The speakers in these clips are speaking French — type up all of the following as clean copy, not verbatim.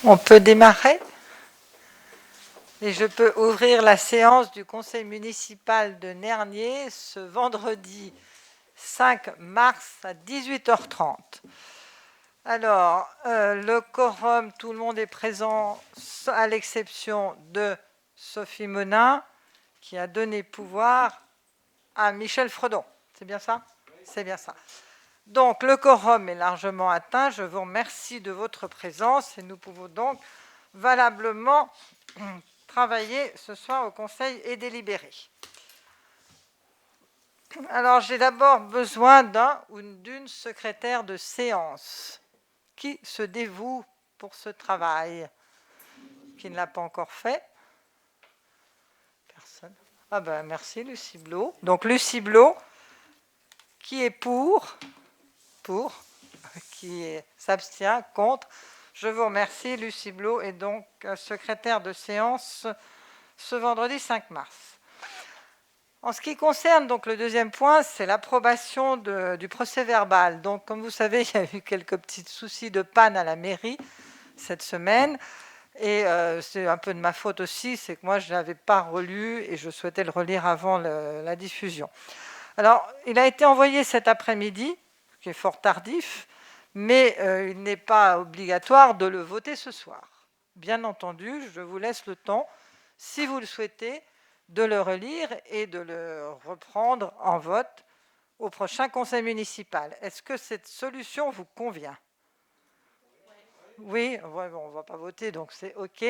On peut démarrer et je peux ouvrir la séance du conseil municipal de Nernier ce vendredi 5 mars à 18h30. Alors, le quorum, tout le monde est présent à l'exception de Sophie Menin qui a donné pouvoir à Michel Fredon. C'est bien ça ? C'est bien ça. Donc, le quorum est largement atteint. Je vous remercie de votre présence et nous pouvons donc valablement travailler ce soir au Conseil et délibérer. Alors, j'ai d'abord besoin d'un ou d'une secrétaire de séance qui se dévoue pour ce travail, qui ne l'a pas encore fait. Personne. Ah ben, merci Lucie Blot. Donc, Lucie Blot, qui est pour, qui s'abstient, contre. Je vous remercie. Lucie Blot est donc secrétaire de séance ce vendredi 5 mars. En ce qui concerne donc le deuxième point, c'est l'approbation du procès-verbal. Donc, comme vous savez, il y a eu quelques petits soucis de panne à la mairie cette semaine. Et c'est un peu de ma faute aussi, c'est que moi, je ne l'avais pas relu et je souhaitais le relire avant la diffusion. Alors, il a été envoyé cet après-midi, ce qui est fort tardif, mais il n'est pas obligatoire de le voter ce soir. Bien entendu, je vous laisse le temps, si vous le souhaitez, de le relire et de le reprendre en vote au prochain conseil municipal. Est-ce que cette solution vous convient ? Oui, on ne va pas voter, donc c'est OK.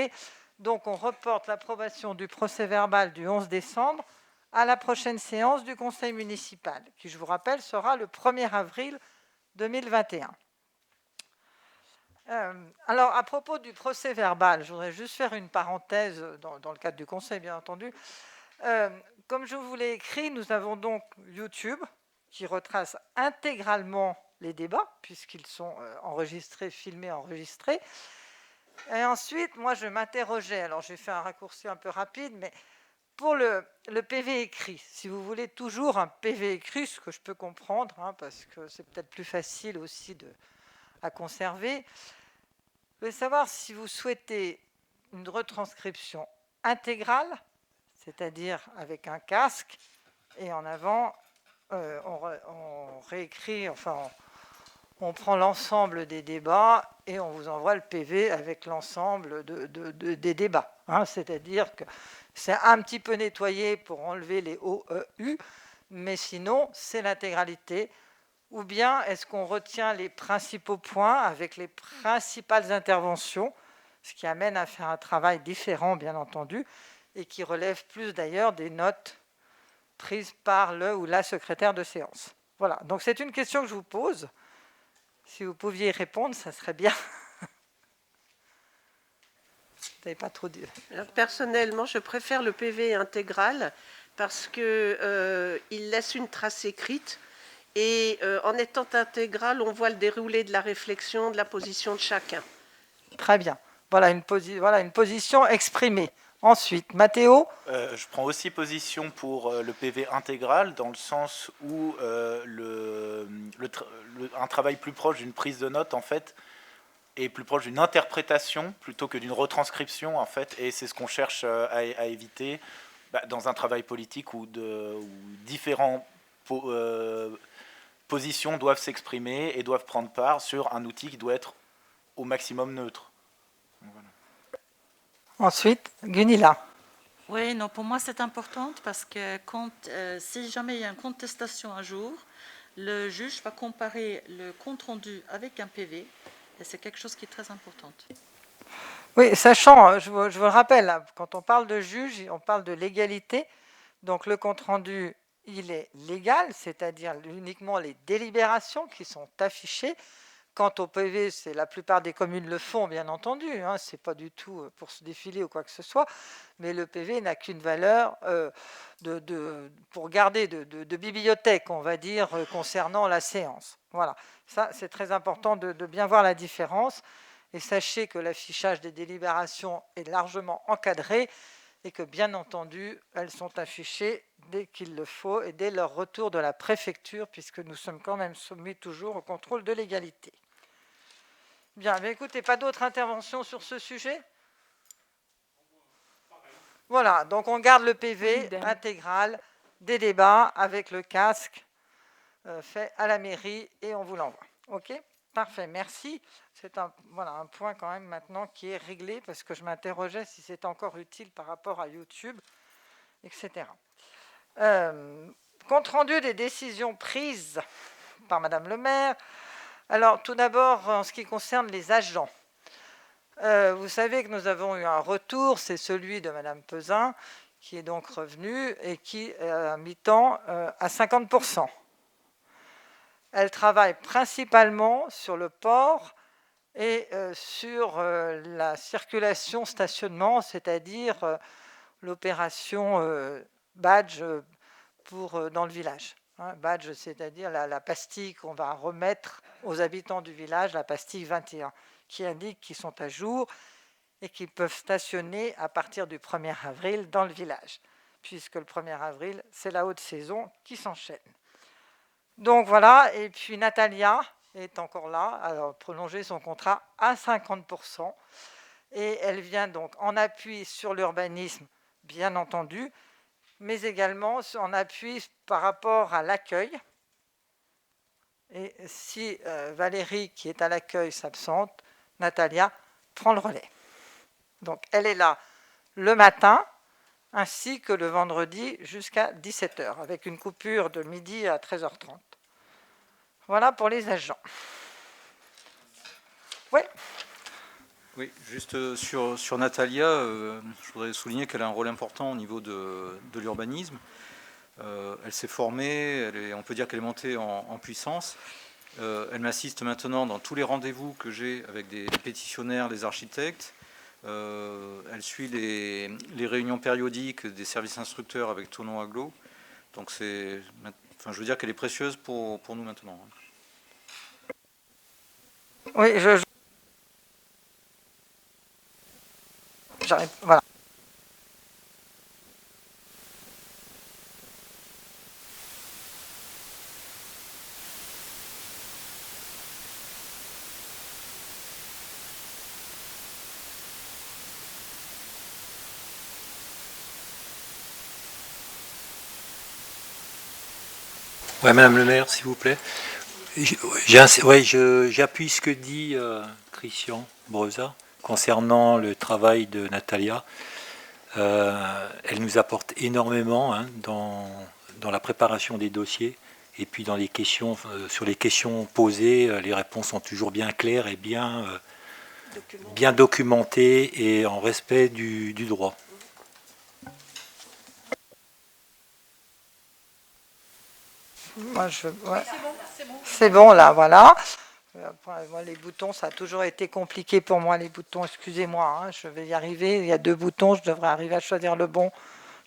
Donc on reporte l'approbation du procès-verbal du 11 décembre à la prochaine séance du conseil municipal, qui, je vous rappelle, sera le 1er avril 2021. Alors, à propos du procès-verbal, je voudrais juste faire une parenthèse dans le cadre du conseil, bien entendu. Comme je vous l'ai écrit, nous avons donc YouTube qui retrace intégralement les débats, puisqu'ils sont enregistrés, filmés, enregistrés. Et ensuite, moi, je m'interrogeais, alors j'ai fait un raccourci un peu rapide, mais pour le PV écrit, si vous voulez toujours un PV écrit, ce que je peux comprendre, parce que c'est peut-être plus facile aussi à conserver, je voulais savoir si vous souhaitez une retranscription intégrale, c'est-à-dire avec un casque, et en avant, on réécrit, enfin, on prend l'ensemble des débats et on vous envoie le PV avec l'ensemble des débats. C'est-à-dire que c'est un petit peu nettoyé pour enlever les OEU, mais sinon, c'est l'intégralité. Ou bien est-ce qu'on retient les principaux points avec les principales interventions, ce qui amène à faire un travail différent, bien entendu, et qui relève plus d'ailleurs des notes prises par le ou la secrétaire de séance. Voilà, donc c'est une question que je vous pose. Si vous pouviez y répondre, ça serait bien. Vous n'avez pas trop dit. Alors, personnellement, je préfère le PV intégral parce qu'il laisse une trace écrite et en étant intégral, on voit le déroulé de la réflexion, de la position de chacun. Très bien. Voilà une position exprimée. Ensuite, Mathéo ? Je prends aussi position pour le PV intégral, dans le sens où un travail plus proche d'une prise de notes, en fait, est plus proche d'une interprétation plutôt que d'une retranscription, en fait, et c'est ce qu'on cherche à éviter dans un travail politique où différentes positions doivent s'exprimer et doivent prendre part sur un outil qui doit être au maximum neutre. Voilà. Ensuite, Gunilla. Oui, non, pour moi c'est important parce que si jamais il y a une contestation un jour, le juge va comparer le compte-rendu avec un PV et c'est quelque chose qui est très important. Oui, sachant, je vous le rappelle, quand on parle de juge, on parle de légalité. Donc le compte-rendu, il est légal, c'est-à-dire uniquement les délibérations qui sont affichées. Quant au PV, la plupart des communes le font, bien entendu. Ce n'est pas du tout pour se défiler ou quoi que ce soit. Mais le PV n'a qu'une valeur pour garder de bibliothèque, on va dire, concernant la séance. Voilà. Ça, c'est très important de bien voir la différence. Et sachez que l'affichage des délibérations est largement encadré et que, bien entendu, elles sont affichées dès qu'il le faut et dès leur retour de la préfecture, puisque nous sommes quand même soumis toujours au contrôle de légalité. Bien, mais écoutez, pas d'autres interventions sur ce sujet? Voilà, donc on garde le PV Idem. intégral des débats avec le casque fait à la mairie et on vous l'envoie. OK? Parfait, merci. C'est un point quand même maintenant qui est réglé parce que je m'interrogeais si c'était encore utile par rapport à YouTube, etc. Compte rendu des décisions prises par Madame le maire. Alors, tout d'abord, en ce qui concerne les agents. Vous savez que nous avons eu un retour, c'est celui de Madame Pesin, qui est donc revenue et qui a mis temps à 50%. Elle travaille principalement sur le port et sur la circulation stationnement, c'est-à-dire l'opération badge dans le village. Badge, c'est-à-dire la pastille qu'on va remettre aux habitants du village, la pastille 21, qui indique qu'ils sont à jour et qu'ils peuvent stationner à partir du 1er avril dans le village, puisque le 1er avril, c'est la haute saison qui s'enchaîne. Donc voilà, et puis Natalia est encore là, a prolongé son contrat à 50%, et elle vient donc en appui sur l'urbanisme, bien entendu, mais également en appui par rapport à l'accueil. Et si Valérie, qui est à l'accueil, s'absente, Natalia prend le relais. Donc elle est là le matin, ainsi que le vendredi jusqu'à 17h, avec une coupure de midi à 13h30. Voilà pour les agents. Oui. Oui, juste sur Natalia, je voudrais souligner qu'elle a un rôle important au niveau de l'urbanisme. Elle s'est formée, on peut dire qu'elle est montée en puissance. Elle m'assiste maintenant dans tous les rendez-vous que j'ai avec des pétitionnaires, les architectes. Elle suit les réunions périodiques des services instructeurs avec Tournon Aglo. Donc je veux dire qu'elle est précieuse pour nous maintenant. Oui, j'arrive. Voilà. Ouais, Madame le maire, s'il vous plaît. J'appuie ce que dit Christian Breza concernant le travail de Natalia. Elle nous apporte énormément dans la préparation des dossiers et puis dans les questions, sur les questions posées, les réponses sont toujours bien claires et bien documentées et en respect du droit. Moi, c'est bon là, voilà. Moi, les boutons, ça a toujours été compliqué pour moi, les boutons, excusez-moi, je vais y arriver. Il y a 2 boutons, je devrais arriver à choisir le bon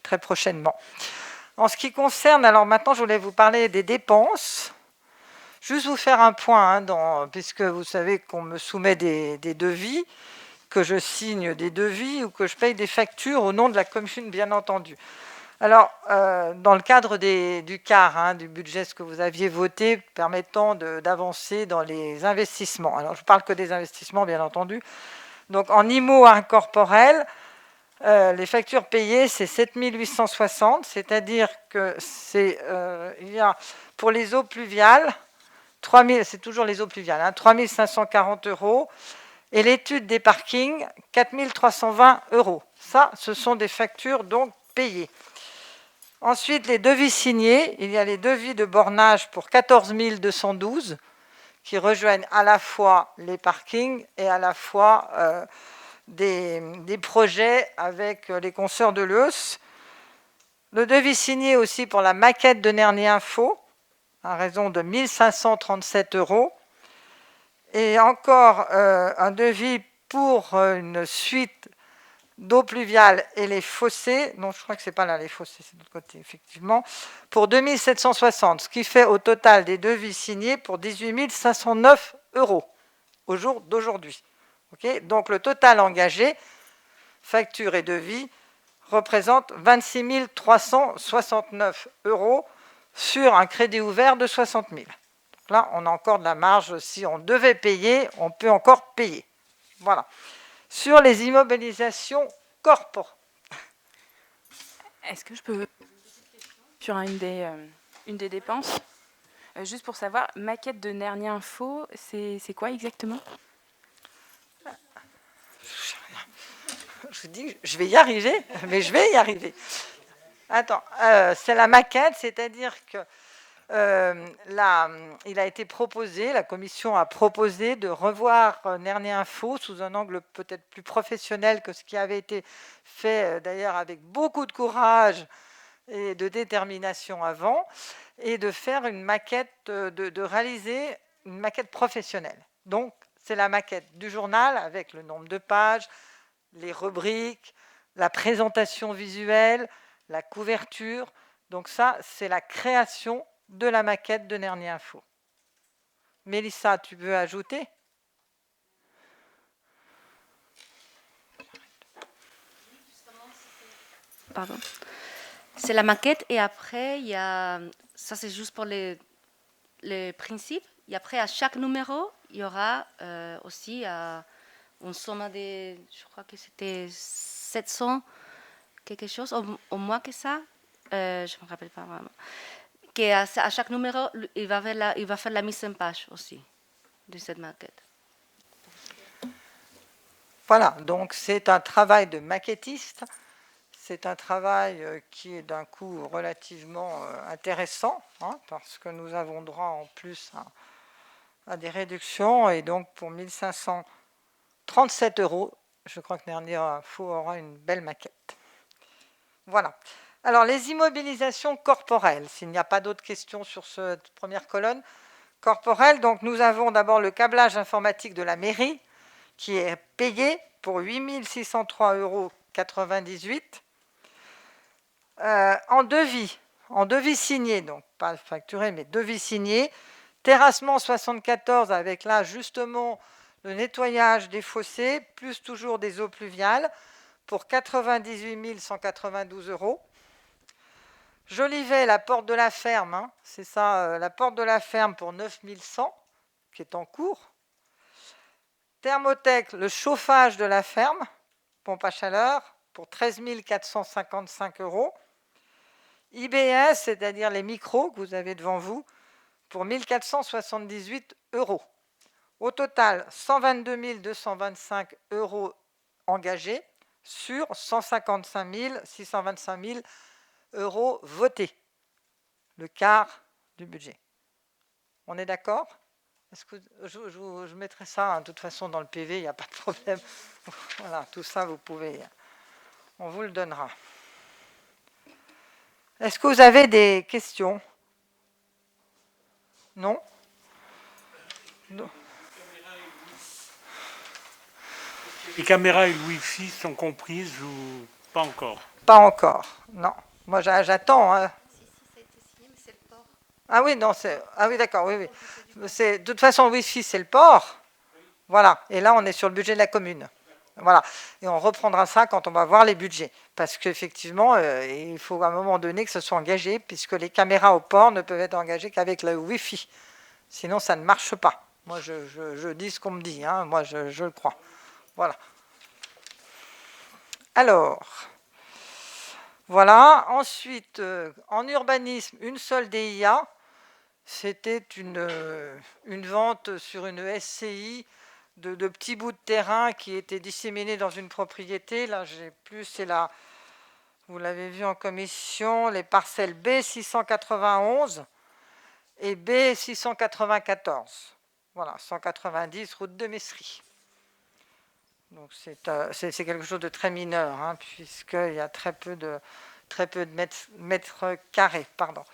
très prochainement. En ce qui concerne, alors maintenant, je voulais vous parler des dépenses. Juste vous faire un point, puisque vous savez qu'on me soumet des devis, que je signe des devis ou que je paye des factures au nom de la commune, bien entendu. Alors, dans le cadre du CAR, du budget, ce que vous aviez voté, permettant d'avancer dans les investissements. Alors, je ne parle que des investissements, bien entendu. Donc, en IMO incorporel, les factures payées, c'est 7 860, c'est-à-dire que il y a pour les eaux pluviales, c'est toujours les eaux pluviales, 3 540 €, et l'étude des parkings, 4 320 €. Ça, ce sont des factures donc payées. Ensuite, les devis signés, il y a les devis de bornage pour 14 212 qui rejoignent à la fois les parkings et à la fois des projets avec les consoeurs de l'EUS. Le devis signé aussi pour la maquette de Nernier Info, à raison de 1 537 €. Et encore un devis pour une suite d'eau pluviale et les fossés, non, je crois que c'est pas là les fossés, c'est de l'autre côté, effectivement, pour 2 760, ce qui fait au total des devis signés pour 18 509 € au jour d'aujourd'hui. Okay, donc le total engagé, facture et devis, représente 26 369 € sur un crédit ouvert de 60 000. Donc là, on a encore de la marge. Si on devait payer, on peut encore payer. Voilà. Sur les immobilisations corporelles. Est-ce que je peux sur une des dépenses, juste pour savoir, maquette de Nernia Info, c'est quoi exactement? Je vous dis, je vais y arriver, mais je vais y arriver. Attends, c'est la maquette, c'est-à-dire que il a été proposé, la commission a proposé de revoir Nernia Info sous un angle peut-être plus professionnel que ce qui avait été fait d'ailleurs avec beaucoup de courage et de détermination avant, et de faire une maquette, de réaliser une maquette professionnelle. Donc, c'est la maquette du journal avec le nombre de pages, les rubriques, la présentation visuelle, la couverture. Donc ça, c'est la création de la maquette de Nernia Info. Mélissa, tu veux ajouter? Pardon. C'est la maquette et après, il y a, ça c'est juste pour les principes. Et après, à chaque numéro, il y aura aussi une somme de, je crois que c'était 700 quelque chose, au moins que ça. Je ne me rappelle pas vraiment. À chaque numéro, il va faire la mise en page aussi de cette maquette. Voilà, donc c'est un travail de maquettiste. C'est un travail qui est d'un coût relativement intéressant, hein, parce que nous avons droit en plus à des réductions. Et donc pour 1 537 €, je crois que Nernia Info aura une belle maquette. Voilà. Alors les immobilisations corporelles, s'il n'y a pas d'autres questions sur cette première colonne corporelle, donc nous avons d'abord le câblage informatique de la mairie qui est payé pour 8 603,98 €. En devis signé, donc pas facturé, mais devis signé, terrassement 74 avec là justement le nettoyage des fossés, plus toujours des eaux pluviales, pour 98 192 €. Jolivet, la porte de la ferme, hein, c'est ça, la porte de la ferme pour 9 100, qui est en cours. Thermotech, le chauffage de la ferme, pompe à chaleur, pour 13 455 €. IBS, c'est-à-dire les micros que vous avez devant vous, pour 1 478 €. Au total, 122 225 € engagés sur 155 625 000 € votés. Le quart du budget. On est d'accord? Est-ce que je mettrai ça, hein, de toute façon, dans le PV, il n'y a pas de problème. Voilà, tout ça, vous pouvez... On vous le donnera. Est-ce que vous avez des questions? Non? Non. Les caméras et le Wi-Fi sont comprises ou pas encore? Pas encore, non. Moi, j'attends. Hein. Ah oui, non, c'est... Ah oui, d'accord, oui, oui. De toute façon, le Wi-Fi, c'est le port. Voilà. Et là, on est sur le budget de la commune. Voilà. Et on reprendra ça quand on va voir les budgets. Parce qu'effectivement, il faut à un moment donné que ce soit engagé, puisque les caméras au port ne peuvent être engagées qu'avec le Wi-Fi. Sinon, ça ne marche pas. Moi, je dis ce qu'on me dit. Hein. Moi, je le crois. Voilà. Alors, voilà. Ensuite, en urbanisme, une seule DIA. C'était une vente sur une SCI de petits bouts de terrain qui étaient disséminés dans une propriété. Là, j'ai plus, c'est là, vous l'avez vu en commission, les parcelles B691 et B694. Voilà, 190, route de Messery. Donc c'est quelque chose de très mineur, hein, puisqu'il y a très peu de mètres carrés. Pardon.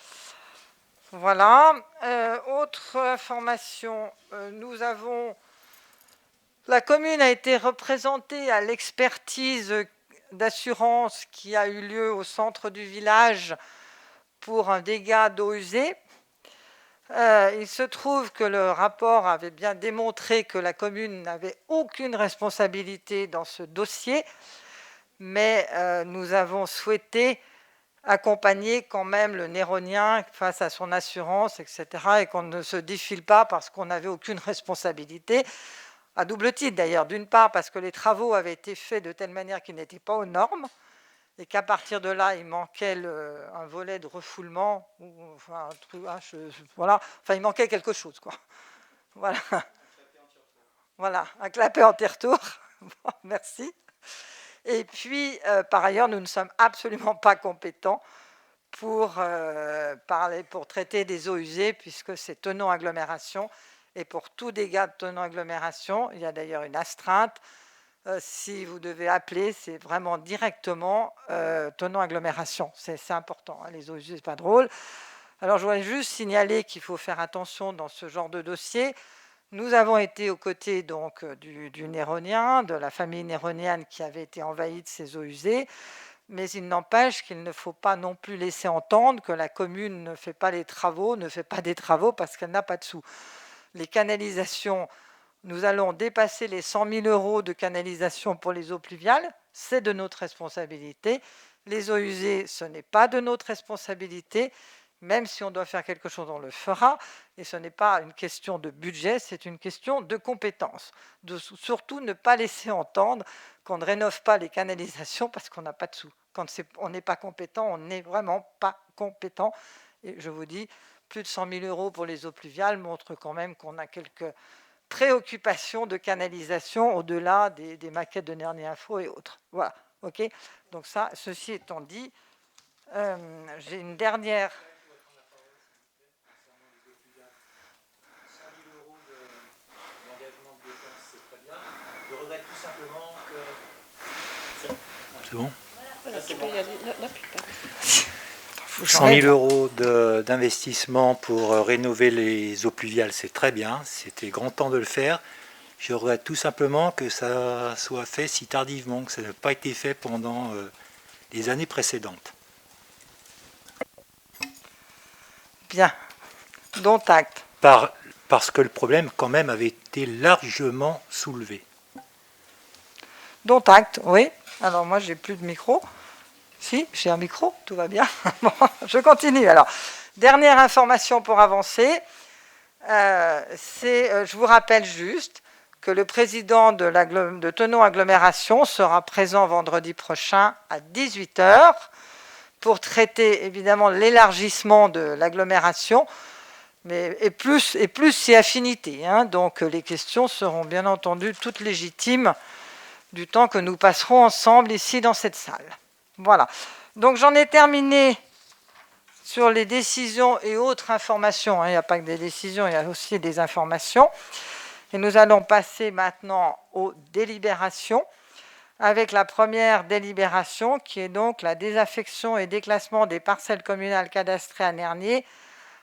Voilà. Autre information, la commune a été représentée à l'expertise d'assurance qui a eu lieu au centre du village pour un dégât d'eau usée. Il se trouve que le rapport avait bien démontré que la commune n'avait aucune responsabilité dans ce dossier, mais nous avons souhaité accompagner quand même le Néronien face à son assurance, etc., et qu'on ne se défile pas parce qu'on n'avait aucune responsabilité, à double titre d'ailleurs. D'une part, parce que les travaux avaient été faits de telle manière qu'ils n'étaient pas aux normes, et qu'à partir de là, il manquait un volet de refoulement, ou enfin, un truc, voilà, enfin, il manquait quelque chose, quoi. Voilà. Voilà, un clapet en retour. Bon, merci. Et puis, par ailleurs, nous ne sommes absolument pas compétents pour traiter des eaux usées, puisque c'est Thonon Agglomération. Et pour tout dégât de Thonon Agglomération, il y a d'ailleurs une astreinte. Si vous devez appeler, c'est vraiment directement Thonon Agglomération. C'est important, hein, les eaux usées, c'est pas drôle. Alors, je voudrais juste signaler qu'il faut faire attention dans ce genre de dossier. Nous avons été aux côtés donc du Néronien, de la famille néronienne qui avait été envahie de ces eaux usées, mais il n'empêche qu'il ne faut pas non plus laisser entendre que la commune ne fait pas des travaux parce qu'elle n'a pas de sous. Les canalisations, nous allons dépasser les 100 000 € de canalisation pour les eaux pluviales, c'est de notre responsabilité. Les eaux usées, ce n'est pas de notre responsabilité. Même si on doit faire quelque chose, on le fera. Et ce n'est pas une question de budget, c'est une question de compétence. De surtout ne pas laisser entendre qu'on ne rénove pas les canalisations parce qu'on n'a pas de sous. Quand on n'est pas compétent, on n'est vraiment pas compétent. Et je vous dis, plus de 100 000 € pour les eaux pluviales montre quand même qu'on a quelques préoccupations de canalisation au-delà des maquettes de Nernia Info et autres. Voilà, ok. Donc ça, ceci étant dit, j'ai une dernière... C'est bon. Voilà, c'est bon, il y a la pub. 100 000 € d'investissement pour rénover les eaux pluviales, c'est très bien. C'était grand temps de le faire. Je regrette tout simplement que ça soit fait si tardivement, que ça n'a pas été fait pendant les années précédentes. Bien, dont acte. Parce que le problème, quand même, avait été largement soulevé. Dont acte, oui. Alors, moi, j'ai plus de micro. Si, j'ai un micro, tout va bien. Bon, je continue. Alors, dernière information pour avancer. Je vous rappelle juste que le président de Thonon Agglomération sera présent vendredi prochain à 18h pour traiter, évidemment, l'élargissement de l'agglomération, et plus si affinité. Hein. Donc, les questions seront bien entendu toutes légitimes du temps que nous passerons ensemble ici dans cette salle. Voilà. Donc j'en ai terminé sur les décisions et autres informations. Il n'y a pas que des décisions, il y a aussi des informations. Et nous allons passer maintenant aux délibérations, avec la première délibération qui est donc la désaffection et déclassement des parcelles communales cadastrées à Nernier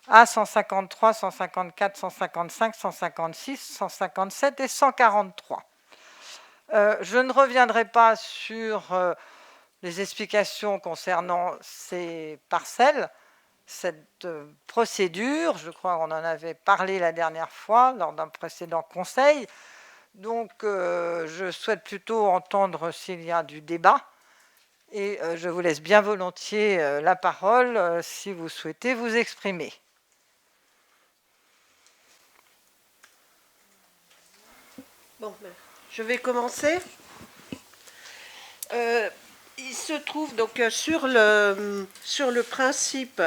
à 153, 154, 155, 156, 157 et 143. Je ne reviendrai pas sur les explications concernant ces parcelles, cette procédure. Je crois qu'on en avait parlé la dernière fois lors d'un précédent conseil. Donc, je souhaite plutôt entendre s'il y a du débat. Et je vous laisse bien volontiers la parole si vous souhaitez vous exprimer. Bon, je vais commencer. Il se trouve donc sur le principe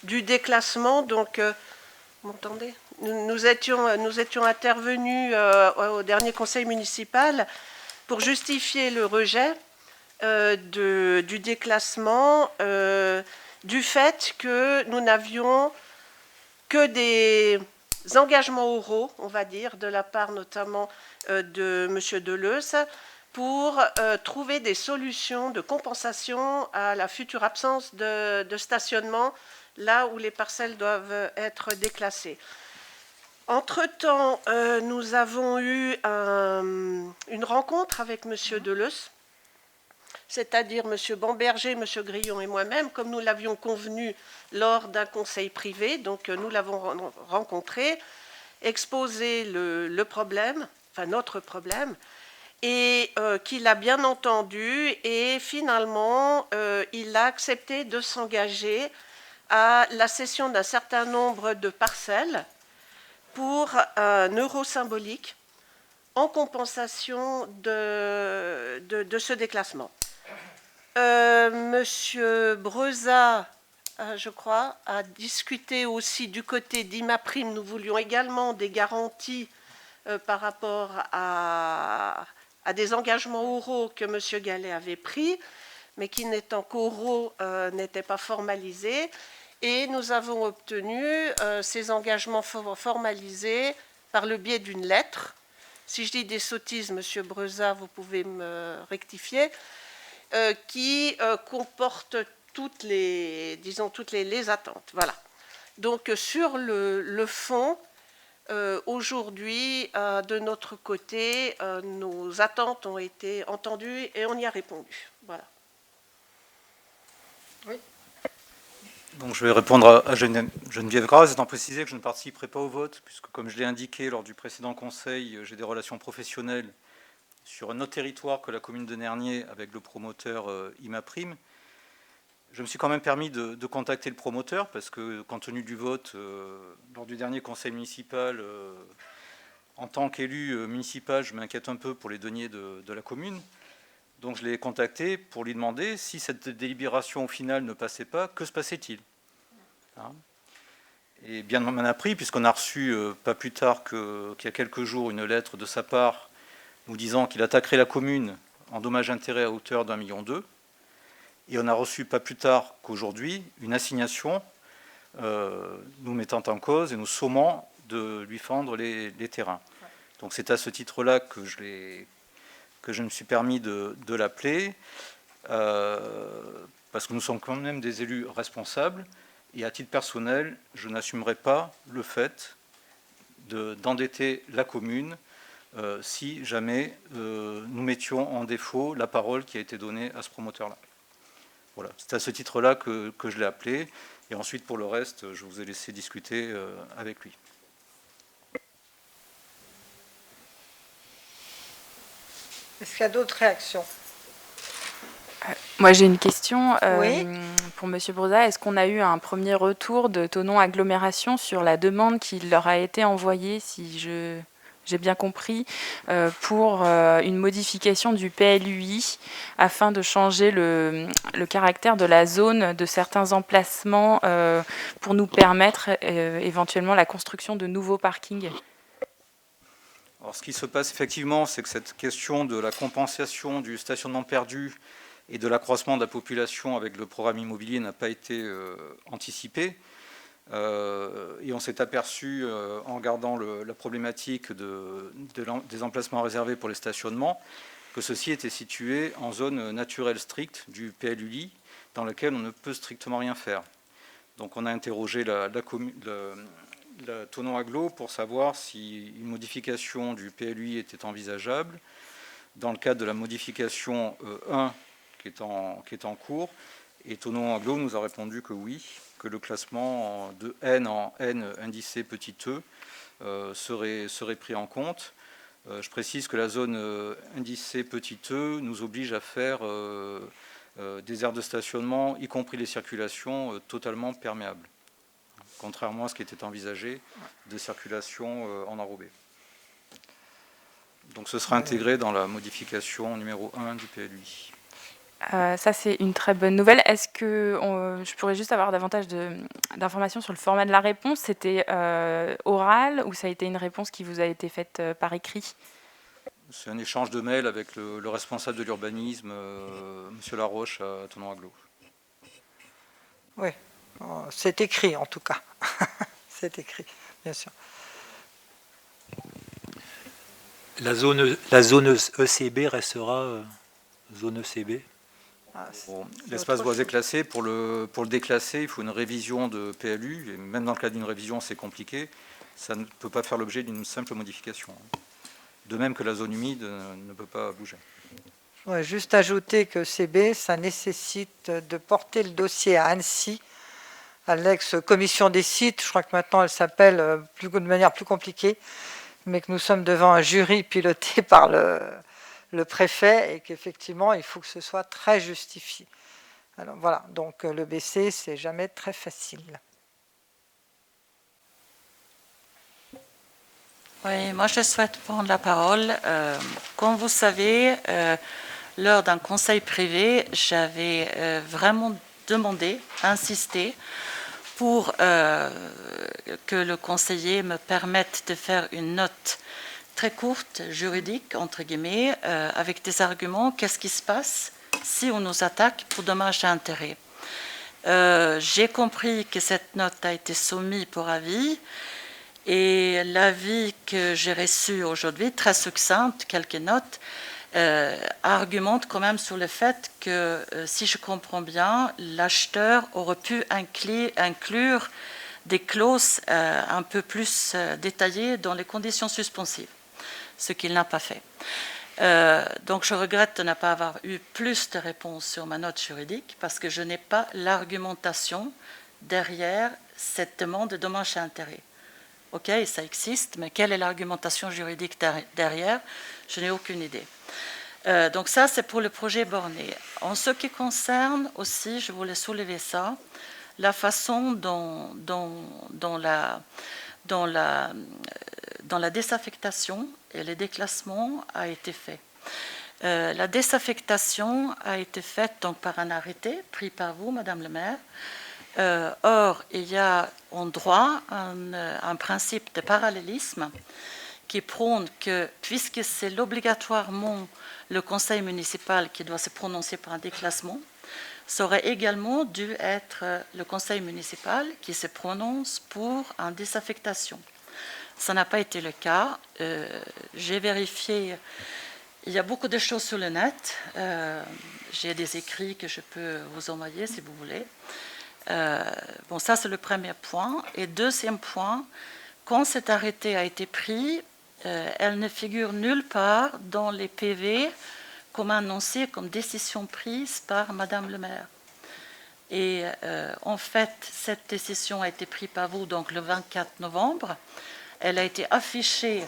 du déclassement, donc vous m'entendez ? Nous étions intervenus au dernier conseil municipal pour justifier le rejet du déclassement du fait que nous n'avions que des engagements oraux, on va dire, de la part notamment de M. Deleuze, pour trouver des solutions de compensation à la future absence de stationnement là où les parcelles doivent être déclassées. Entre-temps, nous avons eu une rencontre avec M. Deleuze, c'est-à-dire M. Bamberger, M. Grillon et moi-même, comme nous l'avions convenu lors d'un conseil privé. Donc nous l'avons rencontré, exposé le problème, enfin notre problème, et qu'il a bien entendu, et finalement il a accepté de s'engager à la cession d'un certain nombre de parcelles pour un euro symbolique en compensation de ce déclassement. Monsieur Breza, je crois, a discuté aussi du côté d'Imaprime. Nous voulions également des garanties par rapport à des engagements oraux que M. Gallet avait pris, mais qui, n'étant qu'oraux, n'étaient pas formalisés. Et nous avons obtenu ces engagements formalisés par le biais d'une lettre. Si je dis des sottises, M. Breza, vous pouvez me rectifier, qui comporte toutes les attentes. Voilà. Donc sur le fond, aujourd'hui, de notre côté, nos attentes ont été entendues et on y a répondu. Voilà. Oui. Donc je vais répondre à Geneviève Gras, étant précisé que je ne participerai pas au vote, puisque comme je l'ai indiqué lors du précédent conseil, j'ai des relations professionnelles sur un autre territoire que la commune de Nernier avec le promoteur Imaprime. Je me suis quand même permis de contacter le promoteur, parce que compte tenu du vote lors du dernier conseil municipal, en tant qu'élu municipal, je m'inquiète un peu pour les deniers de la commune. Donc je l'ai contacté pour lui demander si cette délibération au final ne passait pas, que se passait-il, hein? Et bien on m'en a pris, puisqu'on a reçu pas plus tard qu'il y a quelques jours une lettre de sa part nous disant qu'il attaquerait la commune en dommages-intérêts à hauteur d'1,2 million. Et on a reçu pas plus tard qu'aujourd'hui une assignation nous mettant en cause et nous sommant de lui fendre les terrains. Donc c'est à ce titre-là que je me suis permis de l'appeler, parce que nous sommes quand même des élus responsables, et à titre personnel, je n'assumerai pas le fait d'endetter la commune si jamais nous mettions en défaut la parole qui a été donnée à ce promoteur-là. Voilà, c'est à ce titre-là que je l'ai appelé, et ensuite pour le reste, je vous ai laissé discuter avec lui. Est-ce qu'il y a d'autres réactions? Moi, j'ai une question Oui. pour M. Breza. Est-ce qu'on a eu un premier retour de Thonon Agglomération sur la demande qui leur a été envoyée, si j'ai bien compris, pour une modification du PLUI afin de changer le caractère de la zone de certains emplacements pour nous permettre éventuellement la construction de nouveaux parkings? Alors, ce qui se passe effectivement, c'est que cette question de la compensation du stationnement perdu et de l'accroissement de la population avec le programme immobilier n'a pas été anticipée. Et on s'est aperçu, en regardant la problématique des emplacements réservés pour les stationnements, que ceci était situé en zone naturelle stricte du PLUI, dans laquelle on ne peut strictement rien faire. Donc on a interrogé la Thonon Agglo pour savoir si une modification du PLUI était envisageable. Dans le cadre de la modification 1 qui est en cours, et Thonon Agglo nous a répondu que oui, que le classement de N en N indicé petit e serait pris en compte. Je précise que la zone indicée petit e nous oblige à faire des aires de stationnement, y compris les circulations, totalement perméables, contrairement à ce qui était envisagé de circulation en enrobé. Donc ce sera intégré dans la modification numéro 1 du PLUI. Ça, c'est une très bonne nouvelle. Est-ce que je pourrais juste avoir davantage d'informations sur le format de la réponse? C'était oral ou ça a été une réponse qui vous a été faite par écrit? C'est un échange de mails avec le responsable de l'urbanisme, M. Laroche, à Thonon Agglo. Oui, c'est écrit en tout cas. C'est écrit, bien sûr. La zone ECB restera zone ECB. Bon, l'espace boisé classé, pour le déclasser, il faut une révision de PLU, et même dans le cas d'une révision, c'est compliqué. Ça ne peut pas faire l'objet d'une simple modification. De même que la zone humide ne peut pas bouger. Je voudrais juste ajouter que CB, ça nécessite de porter le dossier à Annecy, à l'ex-commission des sites. Je crois que maintenant elle s'appelle de manière plus compliquée, mais que nous sommes devant un jury piloté par le le préfet et qu'effectivement, il faut que ce soit très justifié. Alors voilà, donc le BC, c'est jamais très facile. Oui, moi je souhaite prendre la parole. Comme vous savez, lors d'un conseil privé, j'avais vraiment demandé, insisté, pour que le conseiller me permette de faire une note très courte, juridique, entre guillemets, avec des arguments, qu'est-ce qui se passe si on nous attaque pour dommages et intérêts. J'ai compris que cette note a été soumise pour avis, et l'avis que j'ai reçu aujourd'hui, très succincte, quelques notes, argumente quand même sur le fait que, si je comprends bien, l'acheteur aurait pu inclure des clauses un peu plus détaillées dans les conditions suspensives, ce qu'il n'a pas fait. Donc je regrette de ne pas avoir eu plus de réponses sur ma note juridique parce que je n'ai pas l'argumentation derrière cette demande de dommages et intérêts. Ok, ça existe, mais quelle est l'argumentation juridique derrière? Je n'ai aucune idée. Donc ça, c'est pour le projet borné. En ce qui concerne aussi, je voulais soulever ça, la façon dont la désaffectation et le déclassement a été fait. La désaffectation a été faite donc par un arrêté pris par vous, Madame le maire. Or, il y a en droit un principe de parallélisme qui prône que, puisque c'est obligatoirement le conseil municipal qui doit se prononcer par un déclassement, ça aurait également dû être le conseil municipal qui se prononce pour une désaffectation. Ça n'a pas été le cas. J'ai vérifié, il y a beaucoup de choses sur le net. J'ai des écrits que je peux vous envoyer si vous voulez. Bon, ça c'est le premier point. Et deuxième point, quand cet arrêté a été pris, elle ne figure nulle part dans les PV comme annoncé comme décision prise par Madame le maire. Et en fait, cette décision a été prise par vous donc le 24 novembre. Elle a été affichée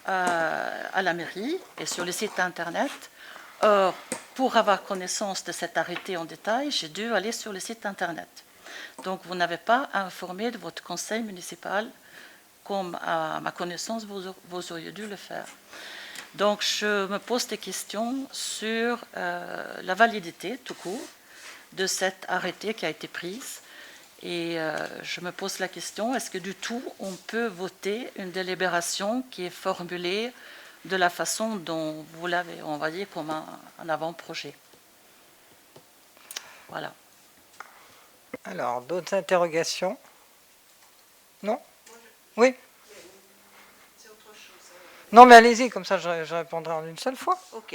à la mairie et sur le site internet. Or, pour avoir connaissance de cet arrêté en détail, j'ai dû aller sur le site internet. Donc, vous n'avez pas informé de votre conseil municipal comme, à ma connaissance, vous auriez dû le faire. Donc, je me pose des questions sur la validité, tout court, de cet arrêté qui a été pris. Et je me pose la question, est-ce que du tout, on peut voter une délibération qui est formulée de la façon dont vous l'avez envoyé comme un avant-projet? Voilà. Alors, d'autres interrogations? Non? Oui? C'est autre chose. Non, mais allez-y, comme ça je répondrai en une seule fois. Ok.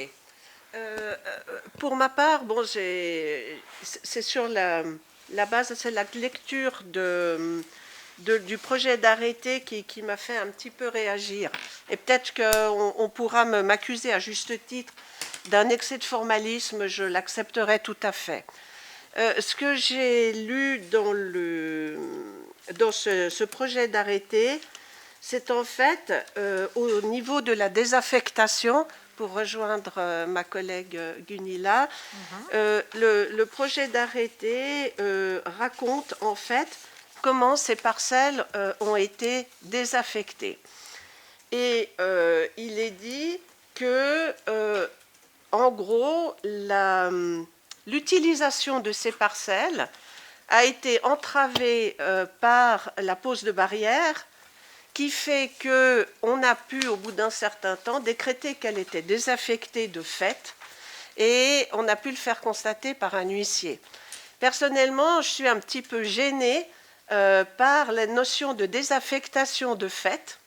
Pour ma part, bon, c'est sur la base, c'est la lecture du projet d'arrêté qui m'a fait un petit peu réagir. Et peut-être qu'on pourra m'accuser à juste titre d'un excès de formalisme, je l'accepterai tout à fait. Ce que j'ai lu dans ce projet d'arrêté, c'est en fait au niveau de la désaffectation, pour rejoindre ma collègue Gunilla, le projet d'arrêté raconte en fait comment ces parcelles ont été désaffectées. Et il est dit que, en gros, l'utilisation de ces parcelles a été entravée par la pose de barrières, qui fait qu'on a pu, au bout d'un certain temps, décréter qu'elle était désaffectée de fait, et on a pu le faire constater par un huissier. Personnellement, je suis un petit peu gênée par la notion de désaffectation de fait,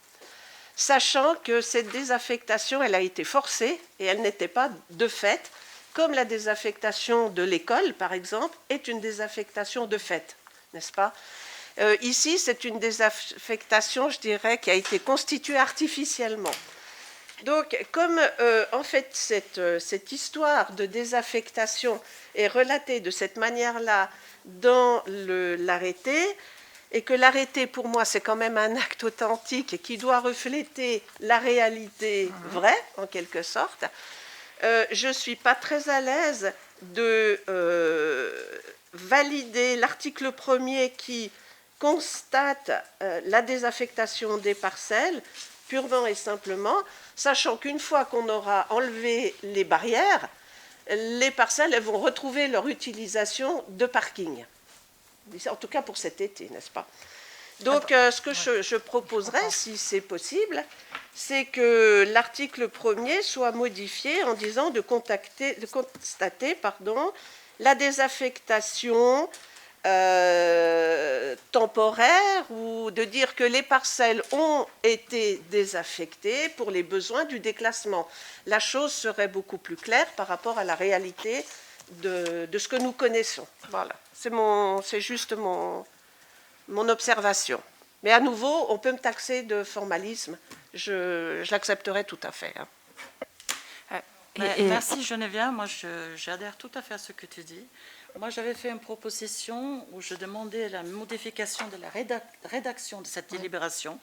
sachant que cette désaffectation, elle a été forcée, et elle n'était pas de fait, comme la désaffectation de l'école, par exemple, est une désaffectation de fait, n'est-ce pas ? Ici, c'est une désaffectation, je dirais, qui a été constituée artificiellement. Donc, comme en fait cette histoire de désaffectation est relatée de cette manière-là dans l'arrêté, et que l'arrêté, pour moi, c'est quand même un acte authentique et qui doit refléter la réalité vraie, en quelque sorte, je ne suis pas très à l'aise de valider l'article 1er qui constate la désaffectation des parcelles, purement et simplement, sachant qu'une fois qu'on aura enlevé les barrières, les parcelles elles vont retrouver leur utilisation de parking. En tout cas pour cet été, n'est-ce pas? Donc ce que je proposerais, si c'est possible, c'est que l'article 1er soit modifié en disant de constater la désaffectation temporaire, ou de dire que les parcelles ont été désaffectées pour les besoins du déclassement. La chose serait beaucoup plus claire par rapport à la réalité de ce que nous connaissons. Voilà, c'est juste mon observation. Mais à nouveau, on peut me taxer de formalisme. Je l'accepterai tout à fait. Merci Geneviève, moi j'adhère tout à fait à ce que tu dis. Moi j'avais fait une proposition où je demandais la modification de la rédaction de cette délibération.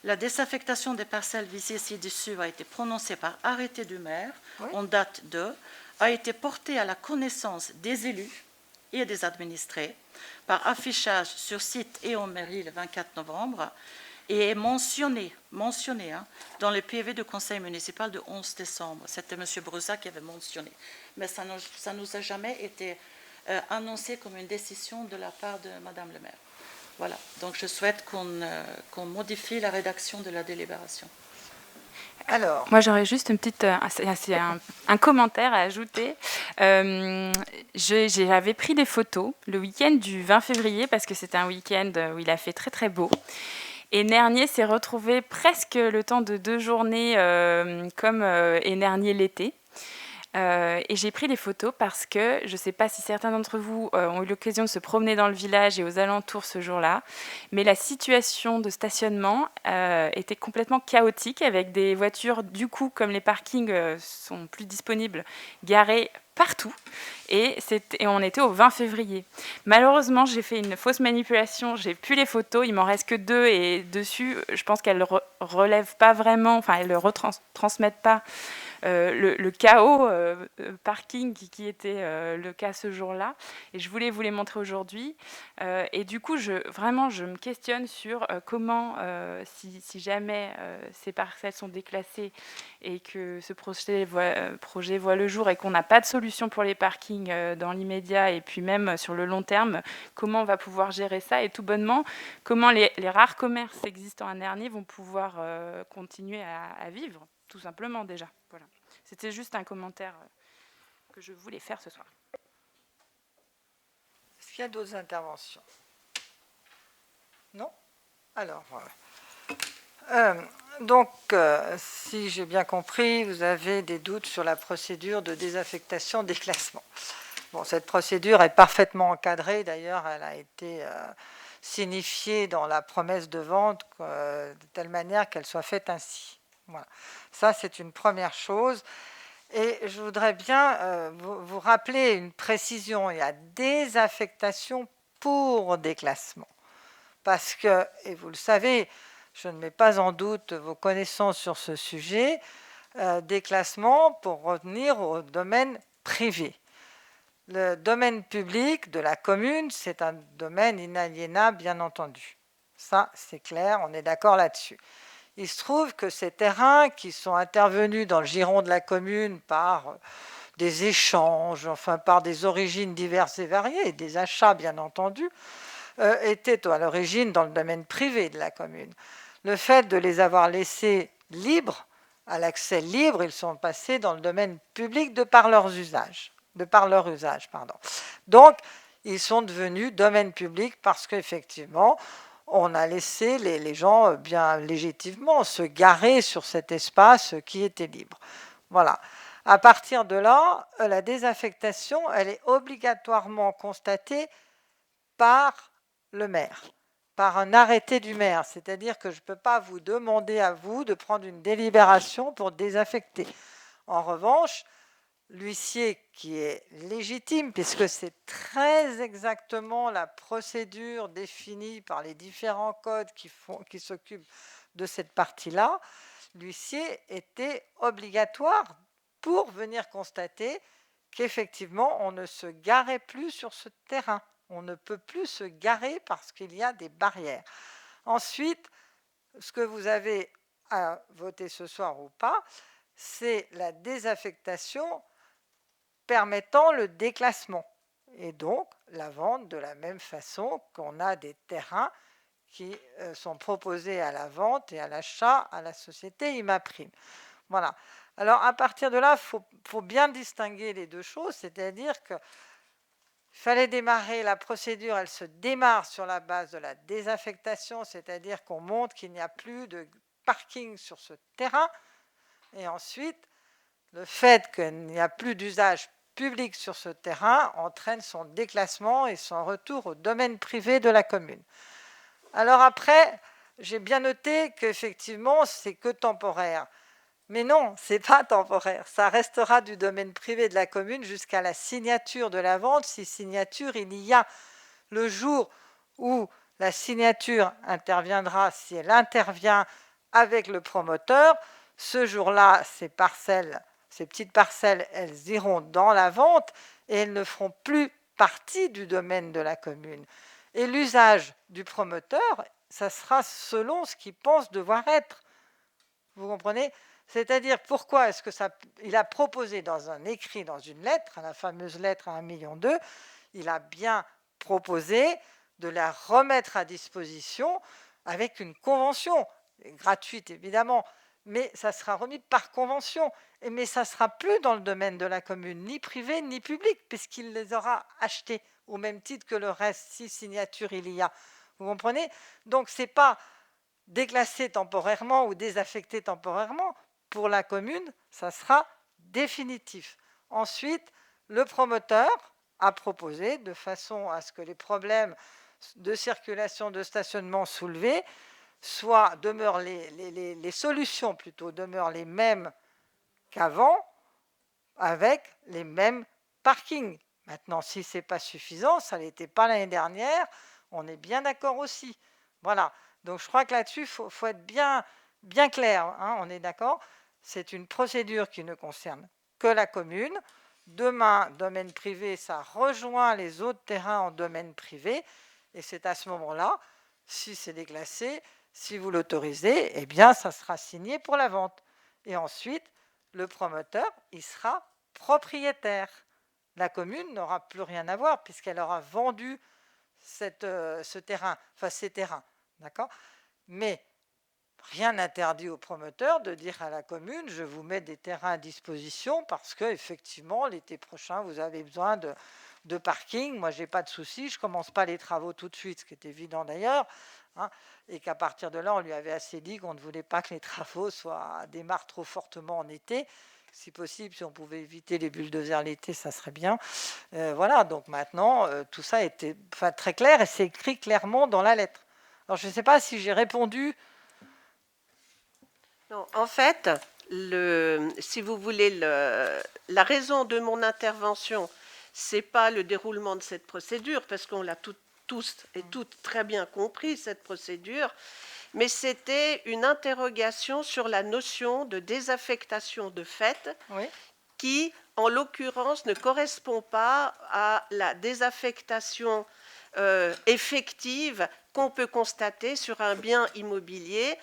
La désaffectation des parcelles visées ci-dessus a été prononcée par arrêté du maire en date de, a été portée à la connaissance des élus et des administrés par affichage sur site et en mairie le 24 novembre et est mentionné dans le PV du conseil municipal du 11 décembre. C'était M. Bruzat qui avait mentionné. Mais ça ne nous a jamais été annoncé comme une décision de la part de Mme le maire. Voilà, donc je souhaite qu'on modifie la rédaction de la délibération. Alors, moi j'aurais juste une petite, un commentaire à ajouter. J'avais pris des photos le week-end du 20 février parce que c'était un week-end où il a fait très très beau. Et Nernier s'est retrouvé presque le temps de 2 journées comme est Nernier l'été. Et j'ai pris des photos parce que je ne sais pas si certains d'entre vous ont eu l'occasion de se promener dans le village et aux alentours ce jour-là, mais la situation de stationnement était complètement chaotique avec des voitures, du coup, comme les parkings sont plus disponibles, garées partout. Et on était au 20 février. Malheureusement, j'ai fait une fausse manipulation, j'ai plus les photos, il m'en reste que 2 et dessus, je pense qu'elles ne relèvent pas vraiment, enfin, elles ne retransmettent pas le chaos parking qui était le cas ce jour-là. Et je voulais vous les montrer aujourd'hui. Et du coup, je me questionne sur comment, si jamais ces parcelles sont déclassées et que ce projet voit le jour et qu'on n'a pas de solution pour les parkings dans l'immédiat et puis même sur le long terme, comment on va pouvoir gérer ça et tout bonnement, comment les rares commerces existants à Nernier vont pouvoir continuer à vivre, tout simplement déjà. Voilà. C'était juste un commentaire que je voulais faire ce soir. Est-ce qu'il y a d'autres interventions? Non? Alors, voilà. Donc, si j'ai bien compris, vous avez des doutes sur la procédure de désaffectation déclassement. Bon, cette procédure est parfaitement encadrée. D'ailleurs, elle a été signifiée dans la promesse de vente de telle manière qu'elle soit faite ainsi. Voilà. Ça, c'est une première chose. Et je voudrais bien vous rappeler une précision. Il y a désaffectation pour déclassement. Parce que, et vous le savez, je ne mets pas en doute vos connaissances sur ce sujet, déclassement pour revenir au domaine privé. Le domaine public de la commune, c'est un domaine inaliénable, bien entendu. Ça, c'est clair, on est d'accord là-dessus. Il se trouve que ces terrains qui sont intervenus dans le giron de la commune par des échanges, enfin par des origines diverses et variées, des achats bien entendu, étaient à l'origine dans le domaine privé de la commune. Le fait de les avoir laissés libres, à l'accès libre, ils sont passés dans le domaine public de par leur usage. Donc, ils sont devenus domaine public parce qu'effectivement, on a laissé les gens bien légitimement se garer sur cet espace qui était libre. Voilà. À partir de là, la désaffectation, elle est obligatoirement constatée par le maire, par un arrêté du maire. C'est-à-dire que je ne peux pas vous demander à vous de prendre une délibération pour désaffecter. En revanche, l'huissier qui est légitime, puisque c'est très exactement la procédure définie par les différents codes qui s'occupent de cette partie-là, l'huissier était obligatoire pour venir constater qu'effectivement, on ne se garait plus sur ce terrain. On ne peut plus se garer parce qu'il y a des barrières. Ensuite, ce que vous avez à voter ce soir ou pas, c'est la désaffectation permettant le déclassement. Et donc, la vente de la même façon qu'on a des terrains qui sont proposés à la vente et à l'achat à la société Imaprime. Voilà. Alors, à partir de là, il faut bien distinguer les deux choses, c'est-à-dire qu'il fallait démarrer la procédure, elle se démarre sur la base de la désaffectation, c'est-à-dire qu'on montre qu'il n'y a plus de parking sur ce terrain, et ensuite, le fait qu'il n'y a plus d'usage public sur ce terrain entraîne son déclassement et son retour au domaine privé de la commune. Alors après, j'ai bien noté qu'effectivement, c'est que temporaire. Mais non, ce n'est pas temporaire. Ça restera du domaine privé de la commune jusqu'à la signature de la vente, si signature il y a. Le jour où la signature interviendra, si elle intervient avec le promoteur, ce jour-là, ces petites parcelles, elles iront dans la vente et elles ne feront plus partie du domaine de la commune. Et l'usage du promoteur, ça sera selon ce qu'il pense devoir être. Vous comprenez ? C'est-à-dire, pourquoi est-ce que il a proposé dans un écrit, dans une lettre, la fameuse lettre à 1,2 million, il a bien proposé de la remettre à disposition avec une convention, gratuite évidemment, mais ça sera remis par convention. Mais ça ne sera plus dans le domaine de la commune, ni privé, ni public, puisqu'il les aura achetés au même titre que le reste, si signature il y a. Vous comprenez ? Donc, ce n'est pas déclassé temporairement ou désaffecté temporairement. Pour la commune, ça sera définitif. Ensuite, le promoteur a proposé, de façon à ce que les problèmes de circulation, de stationnement soulevés, demeurent les solutions plutôt demeurent les mêmes qu'avant, avec les mêmes parkings. Maintenant, si ce n'est pas suffisant, ça ne l'était pas l'année dernière, on est bien d'accord aussi. Voilà. Donc, je crois que là-dessus, il faut être bien clair. Hein, on est d'accord ? C'est une procédure qui ne concerne que la commune. Demain, domaine privé, ça rejoint les autres terrains en domaine privé. Et c'est à ce moment-là, si c'est déclassé, si vous l'autorisez, eh bien, ça sera signé pour la vente. Et ensuite, le promoteur, il sera propriétaire. La commune n'aura plus rien à voir puisqu'elle aura vendu ce terrain, enfin ces terrains. D'accord ? Mais rien n'interdit au promoteur de dire à la commune, je vous mets des terrains à disposition parce qu'effectivement, l'été prochain, vous avez besoin de parking. Moi, je n'ai pas de souci, je ne commence pas les travaux tout de suite, ce qui est évident d'ailleurs. Hein, et qu'à partir de là, on lui avait assez dit qu'on ne voulait pas que les travaux démarrent trop fortement en été. Si possible, si on pouvait éviter les bulldozers l'été, ça serait bien. Voilà, donc maintenant, tout ça était très clair et c'est écrit clairement dans la lettre. Alors, je ne sais pas si j'ai répondu. Non, en fait, si vous voulez, la raison de mon intervention, ce n'est pas le déroulement de cette procédure, parce qu'on l'a tous et toutes très bien compris, cette procédure, mais c'était une interrogation sur la notion de désaffectation de fait, oui, qui, en l'occurrence, ne correspond pas à la désaffectation effective qu'on peut constater sur un bien immobilier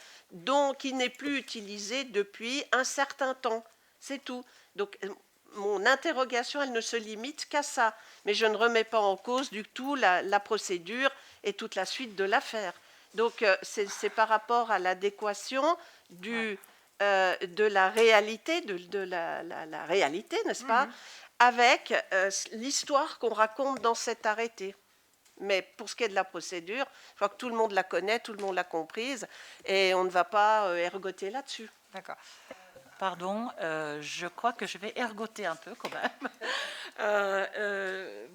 qui n'est plus utilisé depuis un certain temps. C'est tout. Donc, mon interrogation, elle ne se limite qu'à ça. Mais je ne remets pas en cause du tout la procédure et toute la suite de l'affaire. Donc, c'est par rapport à l'adéquation de la réalité, la réalité, n'est-ce pas, avec l'histoire qu'on raconte dans cet arrêté. Mais pour ce qui est de la procédure, je crois que tout le monde la connaît, tout le monde l'a comprise, et on ne va pas ergoter là-dessus. D'accord. Pardon, je crois que je vais ergoter un peu quand même.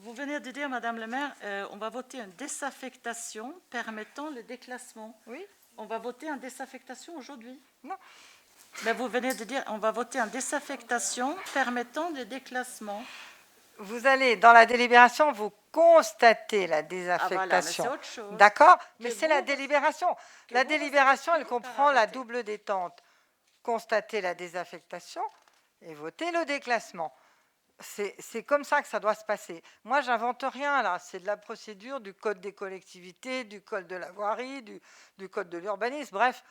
Vous venez de dire, Madame le maire, on va voter une désaffectation permettant le déclassement. Oui. On va voter une désaffectation aujourd'hui. Non. Mais vous venez de dire, on va voter une désaffectation permettant le déclassement. Vous allez, dans la délibération, vous constatez la désaffectation. Ah, voilà, mais c'est autre chose. D'accord ? Mais c'est la délibération. La délibération, elle comprend la double détente. Constater la désaffectation et voter le déclassement. C'est comme ça que ça doit se passer. Moi, j'invente rien là. C'est de la procédure du code des collectivités, du code de la voirie, du code de l'urbanisme. Bref,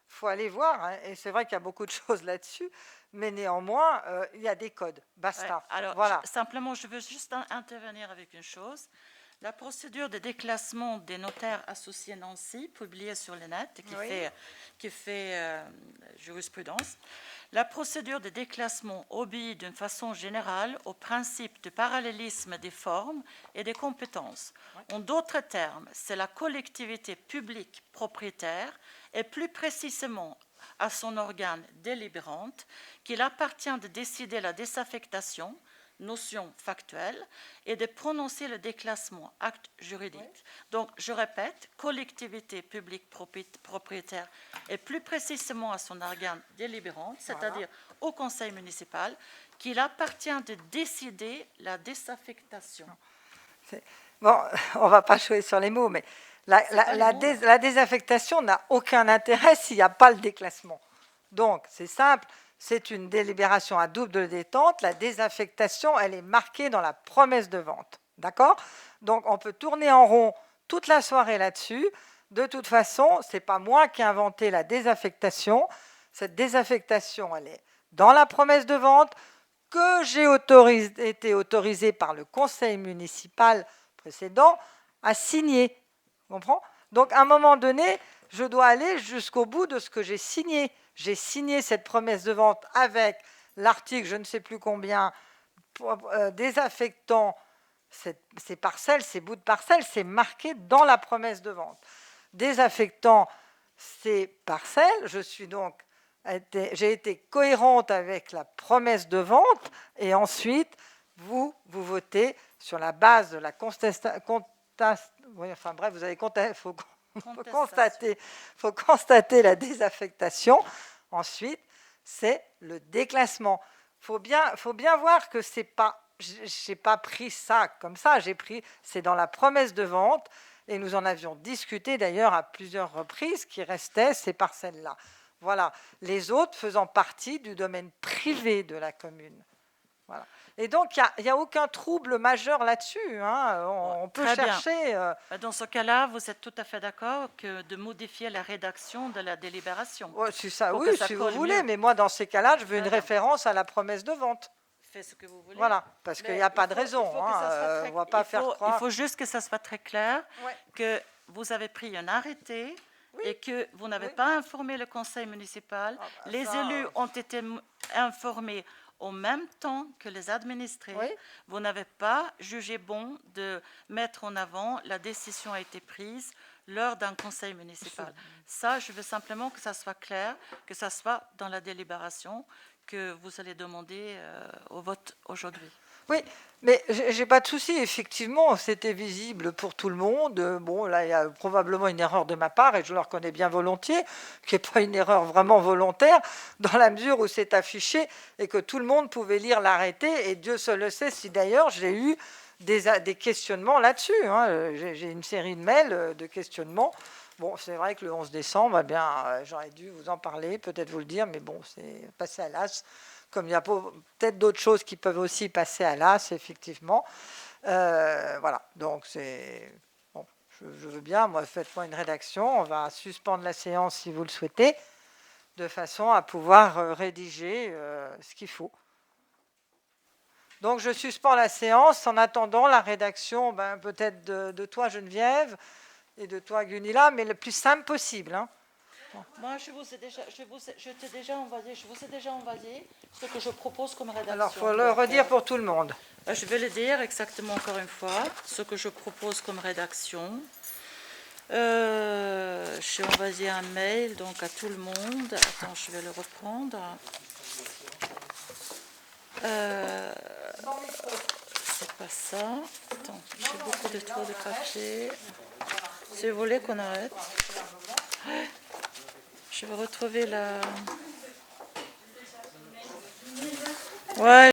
il faut aller voir. Hein. Et c'est vrai qu'il y a beaucoup de choses là-dessus, mais néanmoins, il y a des codes. Basta. Ouais, alors, voilà. simplement, je veux juste intervenir avec une chose. La procédure de déclassement des notaires associés Nancy, publiée sur le net, qui fait jurisprudence, la procédure de déclassement obéit d'une façon générale au principe du parallélisme des formes et des compétences. En d'autres termes, c'est la collectivité publique propriétaire et plus précisément à son organe délibérante qu'il appartient de décider la désaffectation, notion factuelle, et de prononcer le déclassement, acte juridique. Oui. Donc, je répète, collectivité publique propriétaire, et plus précisément à son organe délibérant, c'est-à-dire au conseil municipal, qu'il appartient de décider la désaffectation. Bon, on ne va pas jouer sur les mots, mais la désaffectation n'a aucun intérêt s'il n'y a pas le déclassement. Donc, c'est simple. C'est une délibération à double détente. La désaffectation, elle est marquée dans la promesse de vente. D'accord ? Donc, on peut tourner en rond toute la soirée là-dessus. De toute façon, ce n'est pas moi qui ai inventé la désaffectation. Cette désaffectation, elle est dans la promesse de vente que j'ai été autorisée par le conseil municipal précédent à signer. Tu comprends ? Donc, à un moment donné, je dois aller jusqu'au bout de ce que j'ai signé. J'ai signé cette promesse de vente avec l'article, je ne sais plus combien, désaffectant ces parcelles, ces bouts de parcelles, c'est marqué dans la promesse de vente. Désaffectant ces parcelles, j'ai été cohérente avec la promesse de vente, et ensuite, vous votez sur la base de la enfin bref, vous avez faut constater la désaffectation. Ensuite, c'est le déclassement. Faut bien voir que c'est pas, j'ai pas pris ça comme ça. C'est dans la promesse de vente, et nous en avions discuté d'ailleurs à plusieurs reprises, qui restaient ces parcelles-là. Voilà, les autres faisant partie du domaine privé de la commune. Voilà. Et donc, il n'y a aucun trouble majeur là-dessus. Hein. On peut chercher... Dans ce cas-là, vous êtes tout à fait d'accord de modifier la rédaction de la délibération. C'est ça, oui, si vous voulez. Mais moi, dans ces cas-là, je veux une référence à la promesse de vente. Faites ce que vous voulez. Voilà, parce qu'il n'y a pas de raison. On ne va pas faire croire... Il faut juste que ça soit très clair, que vous avez pris un arrêté... Oui. Et que vous n'avez pas informé le conseil municipal. Les élus ont été informés en même temps que les administrés. Oui. Vous n'avez pas jugé bon de mettre en avant la décision a été prise lors d'un conseil municipal. Ça, je veux simplement que ça soit clair, que ça soit dans la délibération que vous allez demander au vote aujourd'hui. Oui, mais j'ai pas de souci. Effectivement, c'était visible pour tout le monde. Bon, là, il y a probablement une erreur de ma part, et je le reconnais bien volontiers, qui n'est pas une erreur vraiment volontaire, dans la mesure où c'est affiché et que tout le monde pouvait lire l'arrêté. Et Dieu seul le sait si d'ailleurs j'ai eu des questionnements là-dessus. Hein. J'ai une série de mails de questionnements. Bon, c'est vrai que le 11 décembre, j'aurais dû vous en parler, peut-être vous le dire, mais bon, c'est passé à l'as. Comme il y a peut-être d'autres choses qui peuvent aussi passer à l'as, effectivement. Voilà, donc c'est... Bon, je veux bien, moi, faites-moi une rédaction. On va suspendre la séance si vous le souhaitez, de façon à pouvoir rédiger ce qu'il faut. Donc, je suspends la séance en attendant la rédaction, peut-être de toi, Geneviève, et de toi, Gunilla, mais le plus simple possible, hein. Moi, je vous ai déjà envoyé ce que je propose comme rédaction. Alors, il faut le redire pour tout le monde. Je vais le dire exactement encore une fois, ce que je propose comme rédaction. J'ai envoyé un mail donc à tout le monde. Attends, je vais le reprendre. C'est pas ça. Attends, j'ai beaucoup de trop de papier. Si vous voulez qu'on arrête. Je vais retrouver la... Ouais.